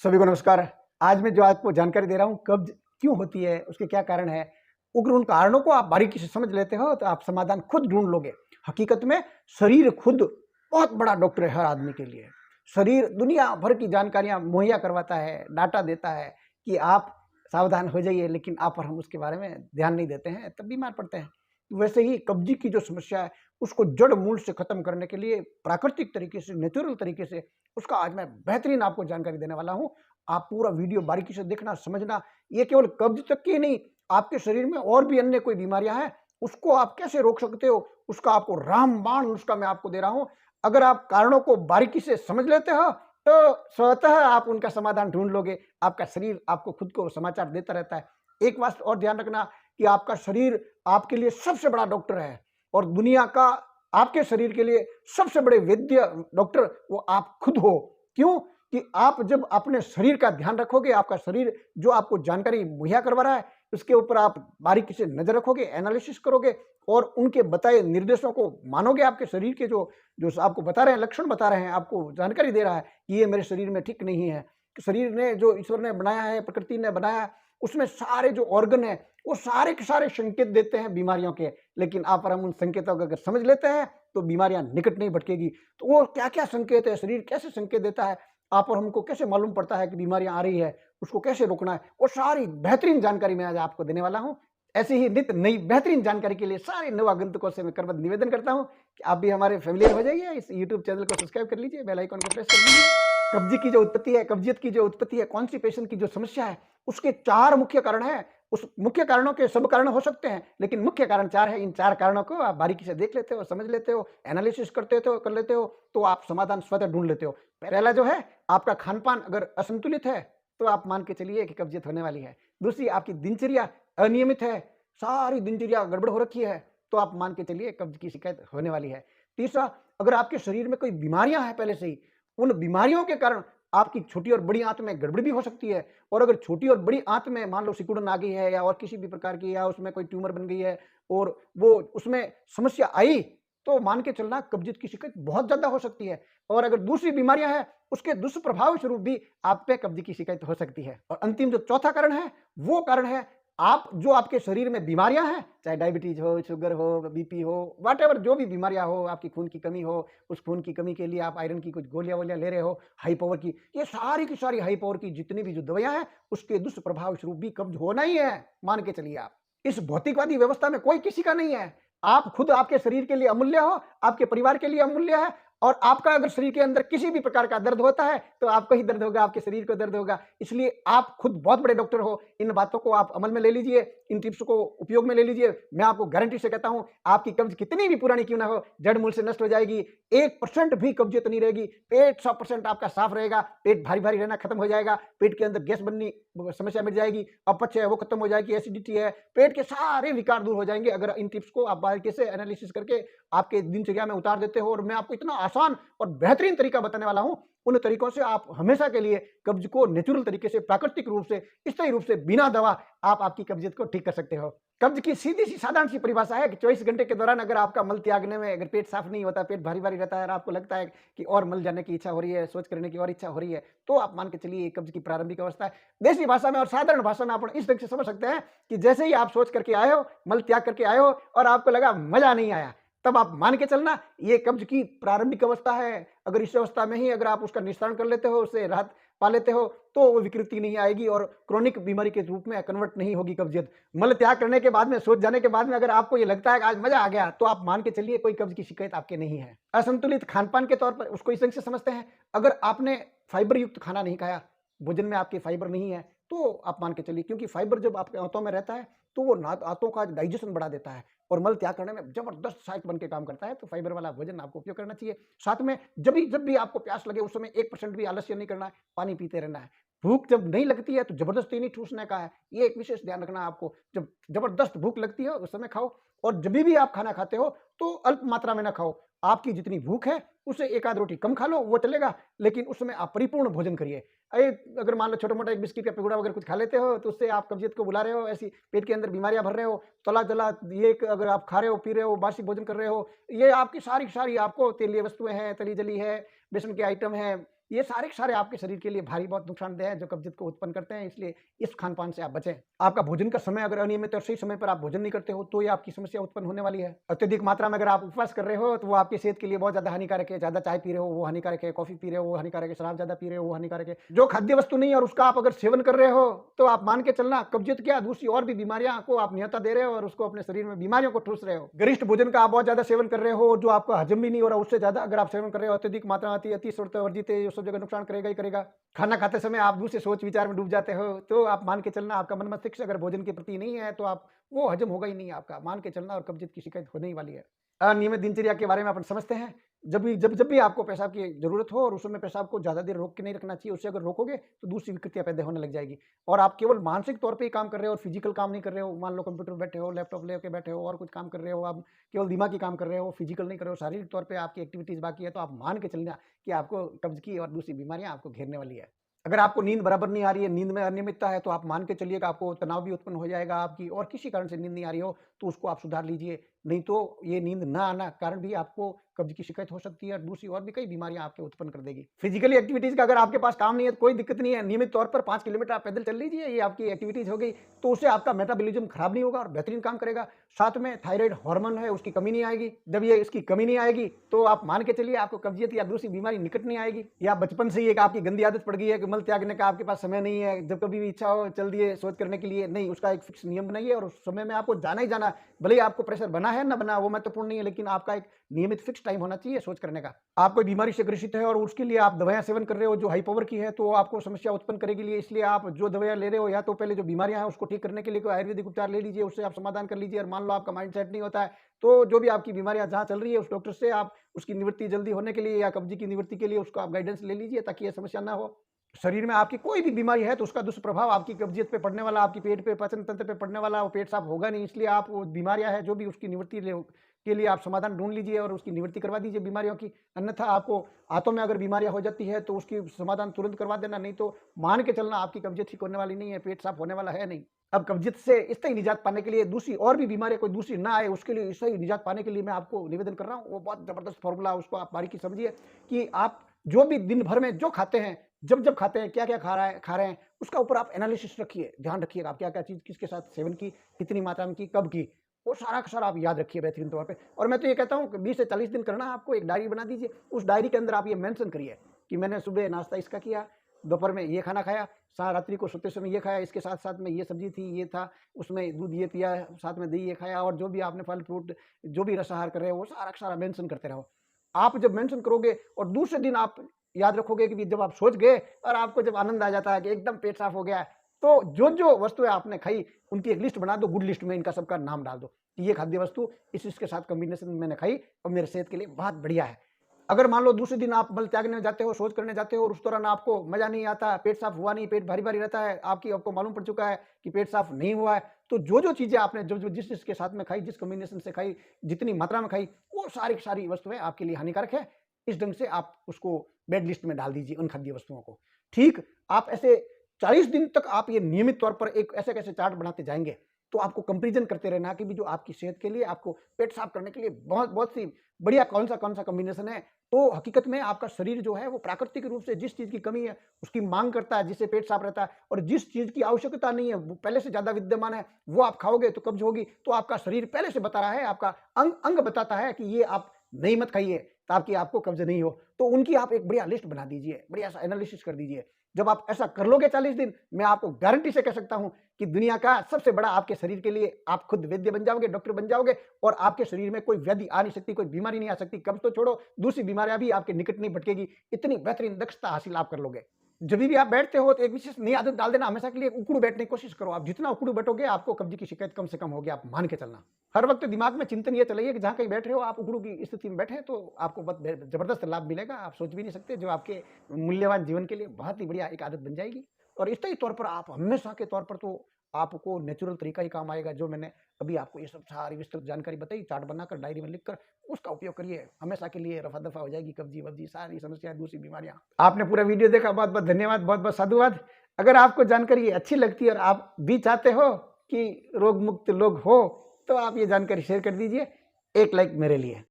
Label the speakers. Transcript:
Speaker 1: सभी को नमस्कार। आज मैं जो आपको जानकारी दे रहा हूँ कब्ज क्यों होती है, उसके क्या कारण है, अगर उन कारणों को आप बारीकी से समझ लेते हो तो आप समाधान खुद ढूंढ लोगे। हकीकत में शरीर खुद बहुत बड़ा डॉक्टर है हर आदमी के लिए। शरीर दुनिया भर की जानकारियां मुहैया करवाता है, डाटा देता है कि आप सावधान हो जाइए, लेकिन आप और हम उसके बारे में ध्यान नहीं देते हैं, तब बीमार पड़ते हैं। वैसे ही कब्जी की जो समस्या है उसको जड़ मूल से खत्म करने के लिए प्राकृतिक तरीके से, नेचुरल तरीके से, उसका आज मैं बेहतरीन आपको जानकारी देने वाला हूँ। आप पूरा वीडियो बारीकी से देखना, समझना। ये केवल कब्ज तक की नहीं, आपके शरीर में और भी अन्य कोई बीमारियां हैं, उसको आप कैसे रोक सकते हो, उसका आपको रामबाण नुस्खा मैं आपको दे रहा हूं। अगर आप कारणों को बारीकी से समझ लेते हो तो स्वतः आप उनका समाधान ढूंढ लोगे। आपका शरीर आपको खुद को समाचार देता रहता है। एक बात और ध्यान रखना कि आपका शरीर आपके लिए सबसे बड़ा डॉक्टर है, और दुनिया का आपके शरीर के लिए सबसे बड़े वैद्य डॉक्टर वो आप खुद हो। क्यों? कि आप जब अपने शरीर का ध्यान रखोगे, आपका शरीर जो आपको जानकारी मुहैया करवा रहा है उसके ऊपर आप बारीकी से नजर रखोगे, एनालिसिस करोगे और उनके बताए निर्देशों को मानोगे। आपके शरीर के जो जो आपको बता रहे हैं, लक्षण बता रहे हैं, आपको जानकारी दे रहा है कि ये मेरे शरीर में ठीक नहीं है। शरीर ने जो ईश्वर ने बनाया है, प्रकृति ने बनाया है, उसमें सारे जो ऑर्गन है वो सारे के सारे संकेत देते हैं बीमारियों के। लेकिन आप और हम उन संकेतों को अगर समझ लेते हैं तो बीमारियां निकट नहीं भटकेगी। तो वो क्या क्या संकेत है, शरीर कैसे संकेत देता है, आप और हमको कैसे मालूम पड़ता है कि बीमारियां आ रही है, उसको कैसे रोकना है, वो सारी बेहतरीन जानकारी मैं आज आपको देने वाला हूं। ऐसी ही नित्य नई बेहतरीन जानकारी के लिए सारे नव आगंतुकों से मैं करबद्ध निवेदन करता हूं कि आप भी हमारे फैमिलियर हो जाइए। इस यूट्यूब चैनल को सब्सक्राइब कर लीजिए, बेल आइकन को प्रेस कर लीजिए। कब्जी की जो उत्पत्ति है, कब्जियत की जो उत्पत्ति है, कॉन्स्टिपेशन की जो समस्या है, उसके 4 मुख्य कारण हैं। उस मुख्य कारणों के सब कारण हो सकते हैं, लेकिन मुख्य कारण 4 है। इन 4 कारणों को आप बारीकी से देख लेते हो, समझ लेते हो, एनालिसिस कर लेते हो, तो आप समाधान स्वतः ढूंढ लेते हो। पहला जो है, आपका खान-पान अगर असंतुलित है तो आप मान के चलिए कि कब्जियत होने वाली है। दूसरी, आपकी दिनचर्या अनियमित है, सारी दिनचर्या गड़बड़ हो रखी है, तो आप मान के चलिए कब्ज की शिकायत होने वाली है। तीसरा, अगर आपके शरीर में कोई बीमारियां हैं पहले से ही, उन बीमारियों के कारण आपकी छोटी और बड़ी आंत में गड़बड़ी भी हो सकती है। और अगर छोटी और बड़ी आंत में मान लो सिकुड़न आ गई है या और किसी भी प्रकार की, या उसमें कोई ट्यूमर बन गई है और वो उसमें समस्या आई, तो मान के चलना कब्जियत की शिकायत बहुत ज्यादा हो सकती है। और अगर दूसरी बीमारियां हैं, उसके दुष्प्रभाव स्वरूप भी आप पे कब्ज की शिकायत हो सकती है। और अंतिम जो चौथा कारण है, वो कारण है आप जो आपके शरीर में बीमारियां हैं, चाहे डायबिटीज हो, शुगर हो, बीपी हो, व्हाटएवर जो भी बीमारियां हो, आपकी खून की कमी हो, उस खून की कमी के लिए आप आयरन की कुछ गोलियां वोलियां ले रहे हो, हाई पावर की, ये सारी की सारी हाई पावर की जितनी भी जो दवाइयां हैं, उसके दुष्प्रभाव स्वरूप भी कब्ज होना ही है। मान के चलिए आप, इस भौतिकवादी व्यवस्था में कोई किसी का नहीं है। आप खुद आपके शरीर के लिए अमूल्य हो, आपके परिवार के लिए अमूल्य है। और आपका अगर शरीर के अंदर किसी भी प्रकार का दर्द होता है तो आपको ही दर्द होगा, आपके शरीर को दर्द होगा। इसलिए आप खुद बहुत बड़े डॉक्टर हो। इन बातों को आप अमल में ले लीजिए, इन टिप्स को उपयोग में ले लीजिए। मैं आपको गारंटी से कहता हूं, आपकी कब्ज कितनी भी पुरानी क्यों ना हो, जड़ मूल से नष्ट हो जाएगी। 1% भी कब्जियत नहीं रहेगी। पेट 100% आपका साफ रहेगा। पेट भारी भारी रहना खत्म हो जाएगा। पेट के अंदर गैस बननी समस्या मिट जाएगी। अपच है वो खत्म हो जाएगी। एसिडिटी है, पेट के सारे विकार दूर हो जाएंगे अगर इन टिप्स को आप बारीकी से एनालिसिस करके आपके दिनचर्या में उतार देते हो। और मैं आपको इतना आसान और बेहतरीन तरीका बताने वाला हूं, उन तरीकों से आप हमेशा के लिए कब्ज को नेचुरल तरीके से, प्राकृतिक रूप से, स्थायी रूप से, बिना दवा आप आपकी कब्जियत को ठीक कर सकते हो। कब्ज की सीधी सी साधारण सी परिभाषा है कि 24 घंटे के दौरान अगर आपका मल त्यागने में अगर पेट साफ नहीं होता, पेट भारी भारी रहता है और आपको लगता है कि और मल जाने की इच्छा हो रही है, शौच करने की और इच्छा हो रही है, तो आप मान के चलिए कब्ज की प्रारंभिक अवस्था है। देसी भाषा में और साधारण भाषा में आप इस ढंग से समझ सकते हैं कि जैसे ही आप सोच करके आए हो, मल त्याग करके आए हो और आपको लगा मजा नहीं आया, तब आप मान के चलना ये कब्ज की प्रारंभिक अवस्था है। अगर इस अवस्था में ही अगर आप उसका निस्तारण कर लेते हो, उससे राहत पा लेते हो, तो वो विकृति नहीं आएगी और क्रोनिक बीमारी के रूप में कन्वर्ट नहीं होगी कब्जियत। मल त्याग करने के बाद में, सोच जाने के बाद में अगर आपको ये लगता है कि आज मजा आ गया, तो आप मान के चलिए कोई कब्ज की शिकायत आपके नहीं है। असंतुलित खानपान के तौर पर उसको इस ढंग से समझते हैं, अगर आपने फाइबर युक्त खाना नहीं खाया, भोजन में आपके फाइबर नहीं है, तो आप मान के चलिए, क्योंकि फाइबर जब आपके आंतों में रहता है तो वो आंतों का डाइजेशन बढ़ा देता है और मल त्याग करने में जबरदस्त सहायक बन के काम करता है। तो फाइबर वाला भोजन आपको उपयोग करना चाहिए। साथ में जब भी आपको प्यास लगे, उस समय 1% भी आलस्य नहीं करना है, पानी पीते रहना है। भूख जब नहीं लगती है तो जबरदस्ती नहीं ठूसने का है, ये एक विशेष ध्यान रखना है आपको। जब जबरदस्त भूख लगती है उस समय खाओ, और जब भी आप खाना खाते हो तो अल्प मात्रा में ना खाओ। आपकी जितनी भूख है उससे एक आध रोटी कम खा लो, वो चलेगा, लेकिन उस समय आप परिपूर्ण भोजन करिए। अगर मान लो छोटा मोटा एक बिस्किट का टुकड़ा वगैरह कुछ खा लेते हो तो उससे आप कब्जियत को बुला रहे हो, ऐसी पेट के अंदर बीमारियां भर रहे हो। तला जला ये अगर आप खा रहे हो, पी रहे हो, बासी भोजन कर रहे हो, ये आपकी सारी सारी आपको तेलीय वस्तुएं हैं, तली जली है, बेसन के आइटम है, ये सारे के सारे आपके शरीर के लिए भारी बहुत नुकसानदेह है, जो कब्जियत को उत्पन्न करते हैं। इसलिए इस खान-पान से आप बचें। आपका भोजन का समय अगर अनियमित और सही समय पर आप भोजन नहीं करते हो, तो ये आपकी समस्या उत्पन्न होने वाली है। अत्यधिक मात्रा में अगर आप उपवास कर रहे हो, तो वो आपकी सेहत के लिए बहुत ज़्यादा हानिकारक है। ज़्यादा चाय पी रहे हो, वो हानिकारक है। कॉफ़ी पी रहे हो, वो हानिकारक है। शराब ज़्यादा पी रहे हो, वो हानिकारक है। जो खाद्य वस्तु नहीं है और उसका आप अगर सेवन कर रहे हो, तो आप मान के चलना कब्जियत क्या, दूसरी और भी बीमारियां को आप न्योता दे रहे हो और उसको अपने शरीर में बीमारियों को ठूस रहे हो। गरिष्ठ भोजन का आप बहुत ज्यादा सेवन कर रहे हो, जो आपका हजम भी नहीं हो रहा, उससे ज्यादा अगर आप सेवन कर रहे हो, अत्यधिक मात्रा आती है, अति वर्जित है, सब जगह नुकसान करेगा ही करेगा। खाना खाते समय आप दूसरे सोच विचार में डूब जाते हो, तो आप मान के चलना आपका मन मस्तिष्क अगर भोजन के प्रति नहीं है, तो आप वो हजम होगा ही नहीं आपका, मान के चलना, और कब्जियत की शिकायत होने ही वाली है। अनियमित दिनचर्या के बारे में अपन समझते हैं। जब भी आपको पेशाब की जरूरत हो और उस समय पेशाब को ज्यादा देर रोक के नहीं रखना चाहिए। उससे अगर रोकोगे तो दूसरी विकृतियां पैदा होने लग जाएगी, और आप केवल मानसिक तौर पे ही काम कर रहे हो और फिजिकल काम नहीं कर रहे हो। मान लो कंप्यूटर पे बैठे हो, लैपटॉप लेके बैठे हो और कुछ काम कर रहे हो, आप केवल दिमागी काम कर रहे हो, फिजिकल नहीं कर रहे हो, शारीरिक तौर पर आपकी एक्टिविटीज बाकी है, तो आप मान के चलना कि आपको कब्ज की और दूसरी बीमारियां आपको घेरने वाली है। अगर आपको नींद बराबर नहीं आ रही है, नींद में अनियमितता है, तो आप मान के चलिएगा आपको तनाव भी उत्पन्न हो जाएगा आपकी, और किसी कारण से नींद नहीं आ रही हो तो उसको आप सुधार लीजिए। नहीं तो ये नींद ना आना कारण भी आपको कब्ज की शिकायत हो सकती है और दूसरी और भी कई बीमारियां आपके उत्पन्न कर देगी। फिजिकली एक्टिविटीज का अगर आपके पास काम नहीं है तो कोई दिक्कत नहीं है, नियमित तौर पर 5 किलोमीटर आप पैदल चल लीजिए, ये आपकी एक्टिविटीज हो गई, तो उससे आपका मेटाबॉलिज्म खराब नहीं होगा और बेहतरीन काम करेगा। साथ में थायराइड हार्मोन है, उसकी कमी नहीं आएगी। जब ये इसकी कमी नहीं आएगी तो आप मान के चलिए आपको कब्जियत या दूसरी बीमारी निकट नहीं आएगी। या बचपन से ही एक आपकी गंदी आदत पड़ गई है कि मल त्यागने का आपके पास समय नहीं है, जब कभी भी इच्छा हो चल दिए शौच करने के लिए, नहीं, उसका एक फिक्स नियम बनाइए और उस समय में आपको जाना ही जाना। भले ही आपको प्रेशर बना है ना बना, वो महत्वपूर्ण नहीं है, लेकिन आपका एक नियमित फिक्स टाइम होना चाहिए शौच करने का। आप कोई बीमारी से ग्रसित है और उसके लिए आप दवाएं सेवन कर रहे हो जो हाई पावर की है, तो आपको समस्या उत्पन्न करेगी। लिए इसलिए आप जो दवाएं ले रहे हो, या तो पहले जो बीमारियां हैं उसको ठीक करने के लिए कोई आयुर्वेदिक उपचार ले लीजिए, उससे आप समाधान कर लीजिए। और मान लो आपका माइंड सेट नहीं होता है, तो जो भी आपकी बीमारियां जहां चल रही है उस डॉक्टर से आप उसकी निवृत्ति जल्दी होने के लिए या कब्जी की निवृत्ति के लिए उसको आप गाइडेंस ले लीजिए, ताकि यह समस्या ना हो। शरीर में आपकी कोई भी बीमारी है तो उसका दुष्प्रभाव आपकी कब्जियत पे पड़ने वाला, आपकी पेट पे, पाचन तंत्र पे पड़ने वाला, वो पेट साफ होगा नहीं। इसलिए आप वो बीमारियां है जो भी उसकी निवृत्ति के लिए आप समाधान ढूंढ लीजिए और उसकी निवृत्ति करवा दीजिए बीमारियों की। अन्यथा आपको हाथों में अगर बीमारियां हो जाती है तो उसकी समाधान तुरंत करवा देना, नहीं तो मान के चलना आपकी कब्जियत ठीक होने वाली नहीं है, पेट साफ होने वाला है नहीं। अब कब्जियत से इससे निजात पाने के लिए, दूसरी और भी बीमारियां कोई दूसरी ना आए उसके लिए, इससे निजात पाने के लिए मैं आपको निवेदन कर रहा हूँ। वो बहुत जबरदस्त फॉर्मूला, उसको आप बारीकी समझिए कि आप जो भी दिन भर में जो खाते हैं, जब जब खाते हैं, क्या क्या खा रहे हैं, उसका ऊपर आप एनालिसिस रखिए, ध्यान रखिएगा आप क्या क्या चीज किसके साथ सेवन की, कितनी मात्रा में की, कब की, वो सारा का सारा आप याद रखिए बेहतरीन तौर पे। और मैं तो ये कहता हूँ कि 20 से 40 दिन करना है आपको, एक डायरी बना दीजिए। उस डायरी के अंदर आप ये मेंशन करिए कि मैंने सुबह नाश्ता इसका किया, दोपहर में ये खाना खाया, रात्रि को सोते समय ये खाया, इसके साथ साथ में ये सब्जी थी, ये था, उसमें दूध ये पिया, साथ में दही ये खाया, और जो भी आपने फल फ्रूट जो भी रसाहार कर रहे हो वो सारा का सारा मेंशन करते रहो। आप जब मेंशन करोगे और दूसरे दिन आप याद रखोगे कि जब आप सोच गए और आपको जब आनंद आ जाता है कि एकदम पेट साफ हो गया है, तो जो जो वस्तुएं आपने खाई उनकी एक लिस्ट बना दो, गुड लिस्ट में इनका सबका नाम डाल दो कि ये खाद्य वस्तु इसके साथ कॉम्बिनेशन में मैंने खाई और मेरे सेहत के लिए बहुत बढ़िया है। अगर मान लो दूसरे दिन आप मल त्यागने जाते हो, शौच करने जाते हो, और उस दौरान आपको मजा नहीं आता, पेट साफ हुआ नहीं, पेट भारी भारी रहता है, आपको मालूम पड़ चुका है कि पेट साफ नहीं हुआ है, तो जो जो चीजें आपने जो जो जिस जिसके साथ में खाई, जिस कॉम्बिनेशन से खाई, जितनी मात्रा में खाई, वो सारी सारी वस्तुएं आपके लिए हानिकारक है। इस ढंग से आप उसको बेड लिस्ट में डाल दीजिए उन खाद्य वस्तुओं को। ठीक, आप ऐसे 40 दिन तक आप ये नियमित तौर पर एक ऐसे कैसे चार्ट बनाते जाएंगे, तो आपको कंपैरिजन करते रहना कि भी जो आपकी सेहत के लिए, आपको पेट साफ करने के लिए बहुत बहुत सी बढ़िया कौन सा कॉम्बिनेशन है। तो हकीकत में आपका शरीर जो है वो प्राकृतिक रूप से जिस चीज की कमी है उसकी मांग करता है, जिससे पेट साफ रहता है, और जिस चीज की आवश्यकता नहीं है वो पहले से ज्यादा विद्यमान है, वो आप खाओगे तो कब्ज होगी। तो आपका शरीर पहले से बता रहा है, आपका अंग अंग बताता है कि ये आप नहीं मत खाइए ताकि आपको कब्ज नहीं हो। तो उनकी आप एक बढ़िया लिस्ट बना दीजिए, बढ़िया सा एनालिसिस कर दीजिए। जब आप ऐसा कर लोगे 40 दिन, मैं आपको गारंटी से कह सकता हूं कि दुनिया का सबसे बड़ा आपके शरीर के लिए आप खुद वैद्य बन जाओगे, डॉक्टर बन जाओगे, और आपके शरीर में कोई व्याधि आ नहीं सकती, कोई बीमारी नहीं आ सकती। कब्ज तो छोड़ो, दूसरी बीमारियां भी आपके निकट नहीं भटकेगी। इतनी बेहतरीन दक्षता हासिल आप कर लोगे। जब भी आप बैठते हो तो एक विशेष नई आदत डाल देना, हमेशा के लिए उकड़ू बैठने की कोशिश करो। आप जितना उकड़ू बैठोगे आपको कब्ज की शिकायत कम से कम होगी, आप मान के चलना। हर वक्त दिमाग में चिंतन ये चलाइए कि जहां कहीं बैठ रहे हो आप उकड़ू की स्थिति में बैठे तो आपको बहुत जबरदस्त लाभ मिलेगा, आप सोच भी नहीं सकते, जो आपके मूल्यवान जीवन के लिए बहुत ही बढ़िया एक आदत बन जाएगी। और इस तौर पर आप हमेशा के तौर पर तो आपको नेचुरल तरीका ही काम आएगा। जो मैंने अभी आपको ये सब सारी विस्तृत जानकारी बताई, चार्ट बनाकर डायरी में लिखकर उसका उपयोग करिए, हमेशा के लिए रफा दफा हो जाएगी कब्जी वब्जी सारी समस्याएं, दूसरी बीमारियां। आपने पूरा वीडियो देखा, बहुत बहुत धन्यवाद, बहुत बहुत साधुवाद। अगर आपको जानकारी अच्छी लगती है और आप भी चाहते हो कि रोग मुक्त लोग हो, तो आप ये जानकारी शेयर कर दीजिए। एक लाइक मेरे लिए।